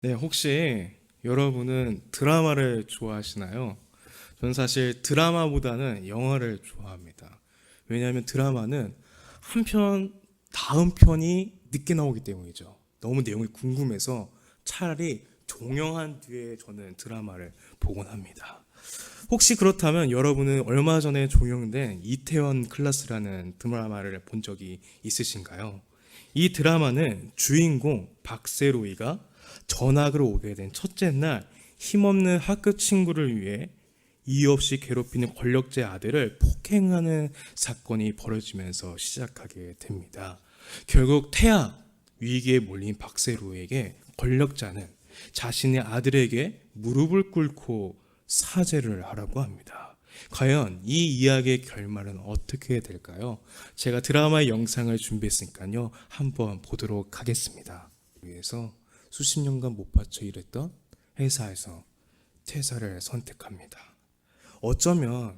네, 혹시 여러분은 드라마를 좋아하시나요? 저는 사실 드라마보다는 영화를 좋아합니다. 왜냐하면 드라마는 한 편, 다음 편이 늦게 나오기 때문이죠. 너무 내용이 궁금해서 차라리 종영한 뒤에 저는 드라마를 보곤 합니다. 혹시 그렇다면 여러분은 얼마 전에 종영된 이태원 클라스라는 드라마를 본 적이 있으신가요? 이 드라마는 주인공 박세로이가 전학을 오게 된 첫째 날 힘없는 학교 친구를 위해 이유 없이 괴롭히는 권력제 아들을 폭행하는 사건이 벌어지면서 시작하게 됩니다. 결국 태아 위기에 몰린 박세로에게 권력자는 자신의 아들에게 무릎을 꿇고 사죄를 하라고 합니다. 과연 이 이야기의 결말은 어떻게 될까요? 제가 드라마의 영상을 준비했으니까요. 한번 보도록 하겠습니다. 위해서 수십 년간 못 받쳐 일했던 회사에서 퇴사를 선택합니다. 어쩌면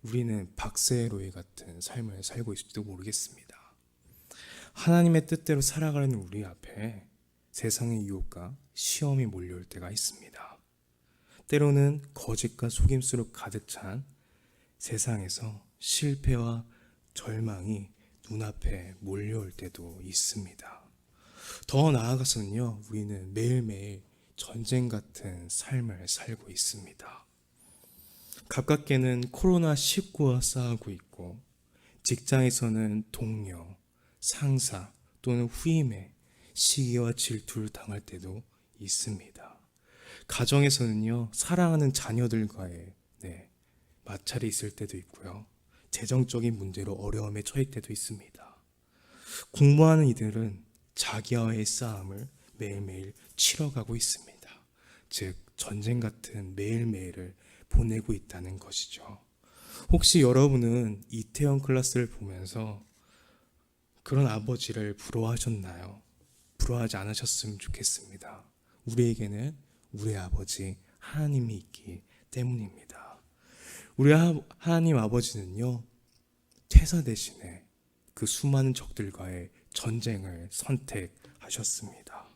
우리는 박세로이 같은 삶을 살고 있을지도 모르겠습니다. 하나님의 뜻대로 살아가는 우리 앞에 세상의 유혹과 시험이 몰려올 때가 있습니다. 때로는 거짓과 속임수로 가득 찬 세상에서 실패와 절망이 눈앞에 몰려올 때도 있습니다. 더 나아가서는요, 우리는 매일매일 전쟁 같은 삶을 살고 있습니다. 가깝게는 코로나19와 싸우고 있고, 직장에서는 동료, 상사 또는 후임의 시기와 질투를 당할 때도 있습니다. 가정에서는요, 사랑하는 자녀들과의 마찰이 있을 때도 있고요. 재정적인 문제로 어려움에 처할 때도 있습니다. 공부하는 이들은 자기와의 싸움을 매일매일 치러가고 있습니다. 즉, 전쟁 같은 매일매일을 보내고 있다는 것이죠. 혹시 여러분은 이태원 클라스를 보면서 그런 아버지를 부러워하셨나요? 부러워하지 않으셨으면 좋겠습니다. 우리에게는 우리 아버지 하나님이 있기 때문입니다. 우리 하나님 아버지는요, 퇴사 대신에 그 수많은 적들과의 전쟁을 선택하셨습니다.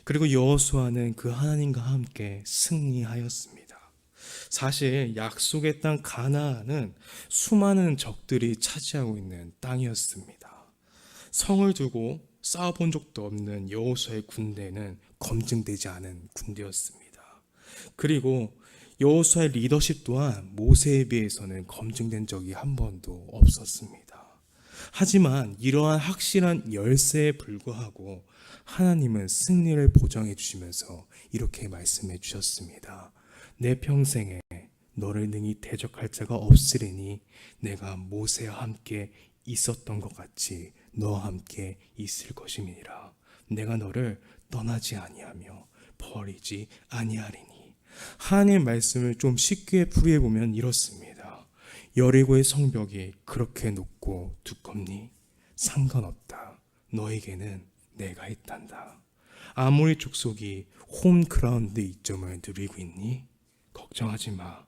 그리고 여호수아는 그 하나님과 함께 승리하였습니다. 사실 약속의 땅 가나안은 수많은 적들이 차지하고 있는 땅이었습니다. 성을 두고 싸워본 적도 없는 여호수아의 군대는 검증되지 않은 군대였습니다. 그리고 여호수아의 리더십 또한 모세에 비해서는 검증된 적이 한 번도 없었습니다. 하지만 이러한 확실한 열쇠에 불구하고 하나님은 승리를 보장해 주시면서 이렇게 말씀해 주셨습니다. 내 평생에 너를 능히 대적할 자가 없으리니 내가 모세와 함께 있었던 것 같이 너와 함께 있을 것임이니라. 내가 너를 떠나지 아니하며 버리지 아니하리니. 하나님의 말씀을 좀 쉽게 풀이해 보면 이렇습니다. 여리고의 성벽이 그렇게 높고 두껍니? 상관없다. 너에게는 내가 있단다. 아모리 족속이 홈그라운드 이점을 누리고 있니? 걱정하지 마.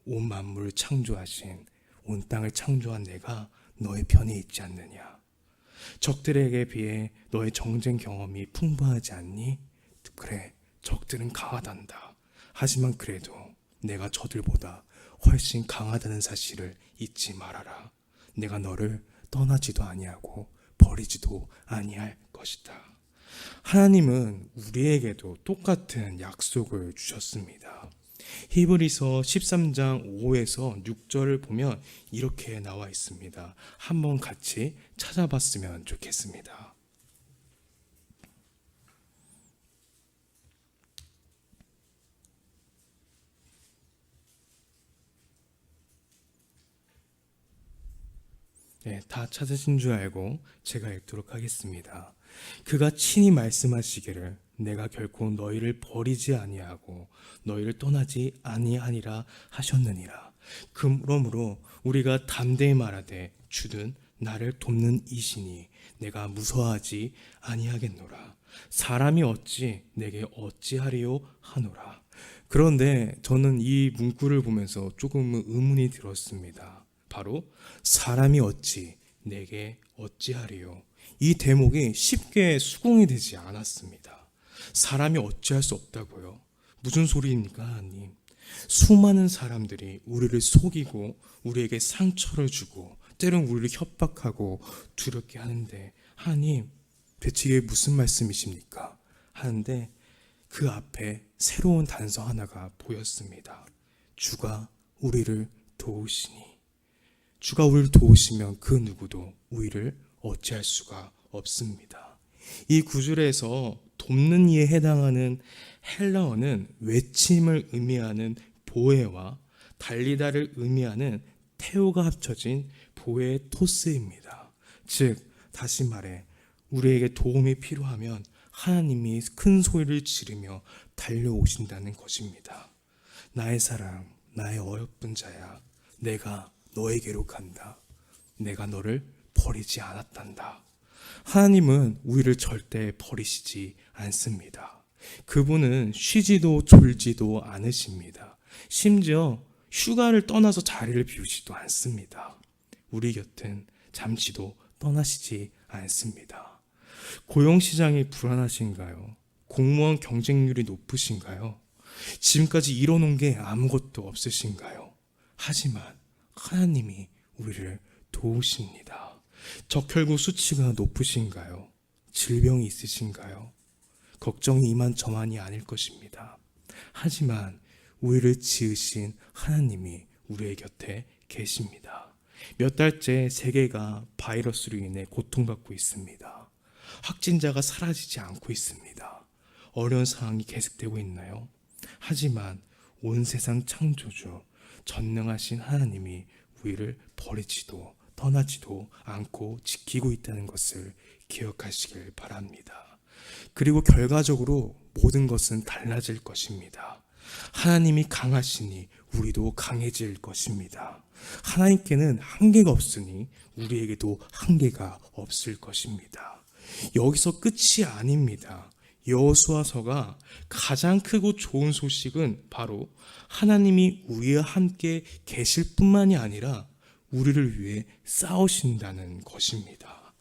온 만물을 창조하신, 온 땅을 창조한 내가 너의 편에 있지 않느냐. 적들에게 비해 너의 정쟁 경험이 풍부하지 않니? 그래, 적들은 강하단다. 하지만 그래도 내가 저들보다 훨씬 강하다는 사실을 잊지 말아라. 내가 너를 떠나지도 아니하고 버리지도 아니할 것이다. 하나님은 우리에게도 똑같은 약속을 주셨습니다. 히브리서 13장 5에서 6절을 보면 이렇게 나와 있습니다. 한번 같이 찾아봤으면 좋겠습니다. 네, 다 찾으신 줄 알고 제가 읽도록 하겠습니다. 그가 친히 말씀하시기를 내가 결코 너희를 버리지 아니하고 너희를 떠나지 아니하니라 하셨느니라. 그러므로 우리가 담대히 말하되 주는 나를 돕는 이시니 내가 무서워하지 아니하겠노라. 사람이 어찌 내게 어찌하리요 하노라. 그런데 저는 이 문구를 보면서 조금 의문이 들었습니다. 바로 사람이 어찌 내게 어찌하리요. 이 대목이 쉽게 수긍이 되지 않았습니다. 사람이 어찌할 수 없다고요? 무슨 소리입니까, 하나님? 수많은 사람들이 우리를 속이고 우리에게 상처를 주고 때론 우리를 협박하고 두렵게 하는데 하나님, 대체 이게 무슨 말씀이십니까? 하는데 그 앞에 새로운 단서 하나가 보였습니다. 주가 우리를 도우시니. 주가 우리를 도우시면 그 누구도 우리를 어찌할 수가 없습니다. 이 구절에서 돕는 이에 해당하는 헬라어는 외침을 의미하는 보에와 달리다를 의미하는 테오가 합쳐진 보에 토스입니다. 즉 다시 말해 우리에게 도움이 필요하면 하나님이 큰 소리를 지르며 달려오신다는 것입니다. 나의 사랑, 나의 어여쁜 자야, 내가 너에게로 간다. 내가 너를 버리지 않았단다. 하나님은 우리를 절대 버리시지 않습니다. 그분은 쉬지도 졸지도 않으십니다. 심지어 휴가를 떠나서 자리를 비우지도 않습니다. 우리 곁은 잠시도 떠나시지 않습니다. 고용시장이 불안하신가요? 공무원 경쟁률이 높으신가요? 지금까지 이뤄놓은 게 아무것도 없으신가요? 하지만 하나님이 우리를 도우십니다. 적혈구 수치가 높으신가요? 질병이 있으신가요? 걱정이 이만저만이 아닐 것입니다. 하지만 우리를 지으신 하나님이 우리의 곁에 계십니다. 몇 달째 세계가 바이러스로 인해 고통받고 있습니다. 확진자가 사라지지 않고 있습니다. 어려운 상황이 계속되고 있나요? 하지만 온 세상 창조주 전능하신 하나님이 우리를 버리지도 떠나지도 않고 지키고 있다는 것을 기억하시길 바랍니다. 그리고 결과적으로 모든 것은 달라질 것입니다. 하나님이 강하시니 우리도 강해질 것입니다. 하나님께는 한계가 없으니 우리에게도 한계가 없을 것입니다. 여기서 끝이 아닙니다. 여호수아서가 가장 크고 좋은 소식은 바로 하나님이 우리와 함께 계실 뿐만이 아니라 우리를 위해 싸우신다는 것입니다.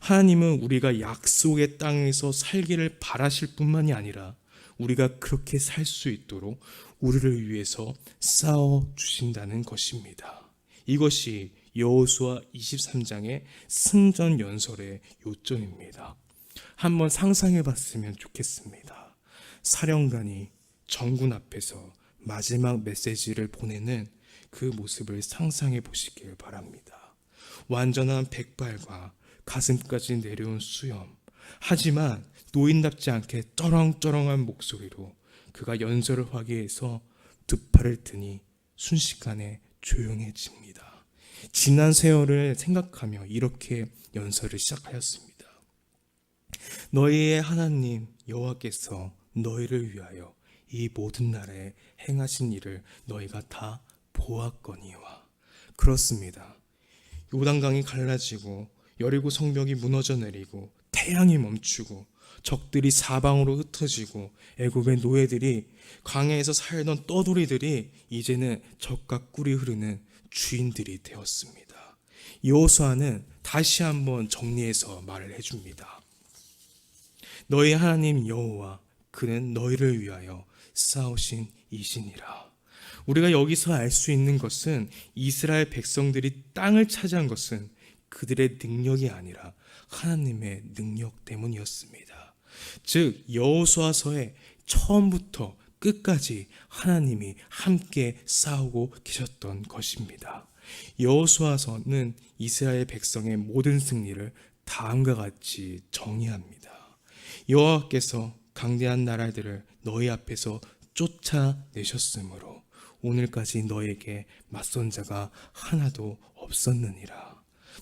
하나님은 우리가 약속의 땅에서 살기를 바라실 뿐만이 아니라 우리가 그렇게 살 수 있도록 우리를 위해서 싸워 주신다는 것입니다. 이것이 여호수아 23장의 승전 연설의 요점입니다. 한번 상상해 봤으면 좋겠습니다. 사령관이 정군 앞에서 마지막 메시지를 보내는 그 모습을 상상해 보시길 바랍니다. 완전한 백발과 가슴까지 내려온 수염, 하지만 노인답지 않게 쩌렁쩌렁한 목소리로 그가 연설을 하기 위해서 두 팔을 드니 순식간에 조용해집니다. 지난 세월을 생각하며 이렇게 연설을 시작하였습니다. 너희의 하나님 여호와께서 너희를 위하여 이 모든 나라에 행하신 일을 너희가 다 보았거니와. 그렇습니다. 요단강이 갈라지고 여리고 성벽이 무너져 내리고 태양이 멈추고 적들이 사방으로 흩어지고 애굽의 노예들이 광야에서 살던 떠돌이들이 이제는 적과 꿀이 흐르는 주인들이 되었습니다. 여호수아는 다시 한번 정리해서 말을 해줍니다. 너희 하나님 여호와 그는 너희를 위하여 싸우신 이시니라. 우리가 여기서 알 수 있는 것은 이스라엘 백성들이 땅을 차지한 것은 그들의 능력이 아니라 하나님의 능력 때문이었습니다. 즉 여호수아서의 처음부터 끝까지 하나님이 함께 싸우고 계셨던 것입니다. 여호수아서는 이스라엘 백성의 모든 승리를 다음과 같이 정의합니다. 여호와께서 강대한 나라들을 너희 앞에서 쫓아내셨으므로 오늘까지 너에게 맞선 자가 하나도 없었느니라.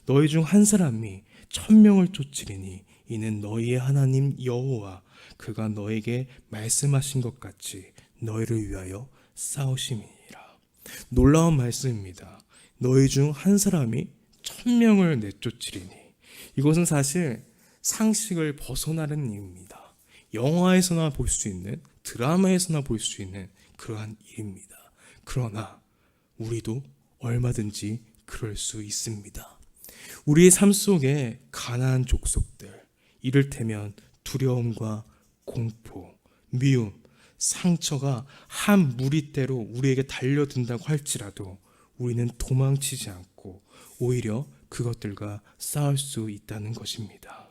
너희 중 한 사람이 1000명을 쫓으리니 이는 너희의 하나님 여호와 그가 너에게 말씀하신 것 같이 너희를 위하여 싸우심이니라. 놀라운 말씀입니다. 너희 중 한 사람이 1000명을 내쫓으리니, 이것은 사실 상식을 벗어나는 일입니다. 영화에서나 볼 수 있는, 드라마에서나 볼 수 있는 그러한 일입니다. 그러나 우리도 얼마든지 그럴 수 있습니다. 우리의 삶 속에 가난한 족속들, 이를테면 두려움과 공포, 미움, 상처가 한 무리대로 우리에게 달려든다고 할지라도 우리는 도망치지 않고 오히려 그것들과 싸울 수 있다는 것입니다.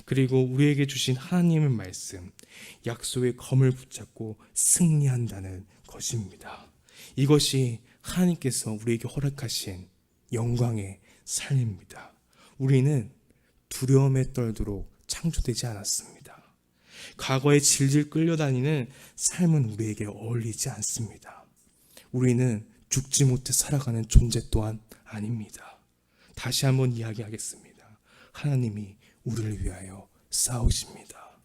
그리고 우리에게 주신 하나님의 말씀, 약속의 검을 붙잡고 승리한다는 것입니다. 이것이 하나님께서 우리에게 허락하신 영광의 삶입니다. 우리는 두려움에 떨도록 창조되지 않았습니다. 과거에 질질 끌려다니는 삶은 우리에게 어울리지 않습니다. 우리는 죽지 못해 살아가는 존재 또한 아닙니다. 다시 한번 이야기하겠습니다. 하나님이 우리를 위하여 싸우십니다.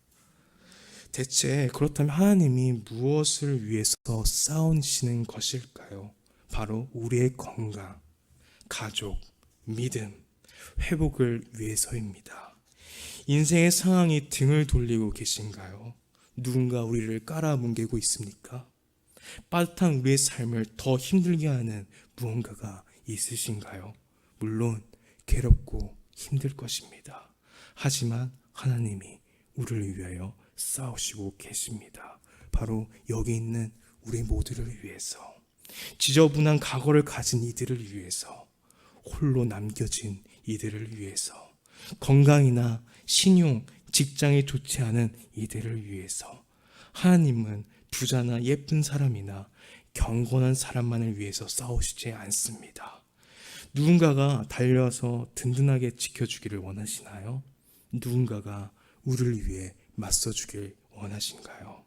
대체 그렇다면 하나님이 무엇을 위해서 싸우시는 것일까요? 바로 우리의 건강, 가족, 믿음, 회복을 위해서입니다. 인생의 상황이 등을 돌리고 계신가요? 누군가 우리를 깔아뭉개고 있습니까? 빠듯한 우리의 삶을 더 힘들게 하는 무언가가 있으신가요? 물론 괴롭고 힘들 것입니다. 하지만 하나님이 우리를 위하여 싸우시고 계십니다. 바로 여기 있는 우리 모두를 위해서, 지저분한 과거를 가진 이들을 위해서, 홀로 남겨진 이들을 위해서, 건강이나 신용, 직장이 좋지 않은 이들을 위해서, 하나님은 부자나 예쁜 사람이나 경건한 사람만을 위해서 싸우시지 않습니다. 누군가가 달려와서 든든하게 지켜주기를 원하시나요? 누군가가 우리를 위해 맞서주길 원하신가요?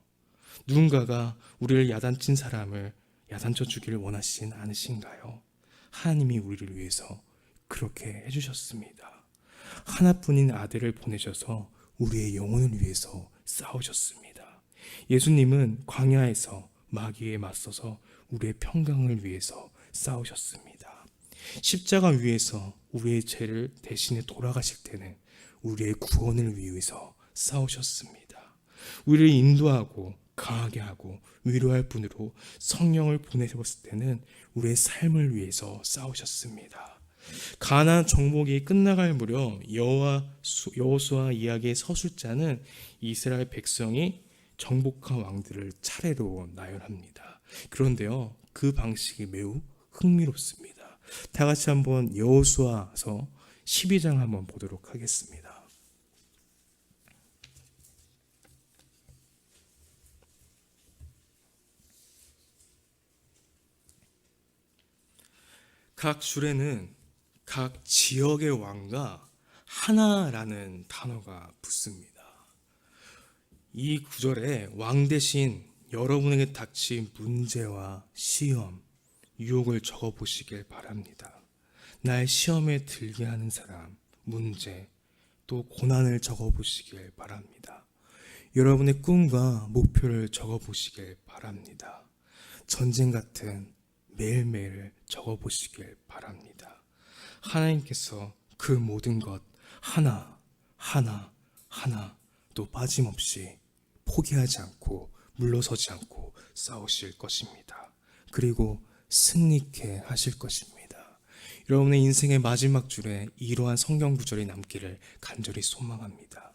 누군가가 우리를 야단친 사람을 야단쳐 주기를 원하시진 않으신가요? 하나님이 우리를 위해서 그렇게 해주셨습니다. 하나뿐인 아들을 보내셔서 우리의 영혼을 위해서 싸우셨습니다. 예수님은 광야에서 마귀에 맞서서 우리의 평강을 위해서 싸우셨습니다. 십자가 위에서 우리의 죄를 대신에 돌아가실 때는 우리의 구원을 위해서 싸우셨습니다. 우리를 인도하고 강하게 하고 위로할 분으로 성령을 보내셨을 때는 우리의 삶을 위해서 싸우셨습니다. 가나안 정복이 끝나갈 무렵 여호수아 이야기의 서술자는 이스라엘 백성이 정복한 왕들을 차례로 나열합니다. 그런데요, 그 방식이 매우 흥미롭습니다. 다 같이 한번 여호수아서 12장 한번 보도록 하겠습니다. 각 줄에는 각 지역의 왕과 하나라는 단어가 붙습니다. 이 구절에 왕 대신 여러분에게 닥친 문제와 시험, 유혹을 적어보시길 바랍니다. 나의 시험에 들게 하는 사람, 문제, 또 고난을 적어보시길 바랍니다. 여러분의 꿈과 목표를 적어보시길 바랍니다. 전쟁 같은 매일매일 적어보시길 바랍니다. 하나님께서 그 모든 것 하나 또 빠짐없이 포기하지 않고 물러서지 않고 싸우실 것입니다. 그리고 승리케 하실 것입니다. 여러분의 인생의 마지막 줄에 이러한 성경 구절이 남기를 간절히 소망합니다.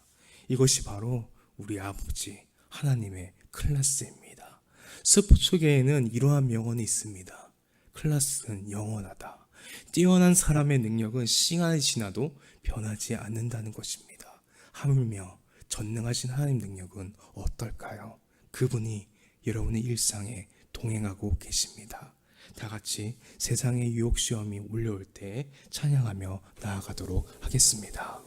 이것이 바로 우리 아버지 하나님의 클라스입니다. 스포츠계에는 이러한 명언이 있습니다. 클라스는 영원하다. 뛰어난 사람의 능력은 시간이 지나도 변하지 않는다는 것입니다. 하물며 전능하신 하나님 능력은 어떨까요? 그분이 여러분의 일상에 동행하고 계십니다. 다 같이 세상의 유혹 시험이 올려올 때 찬양하며 나아가도록 하겠습니다.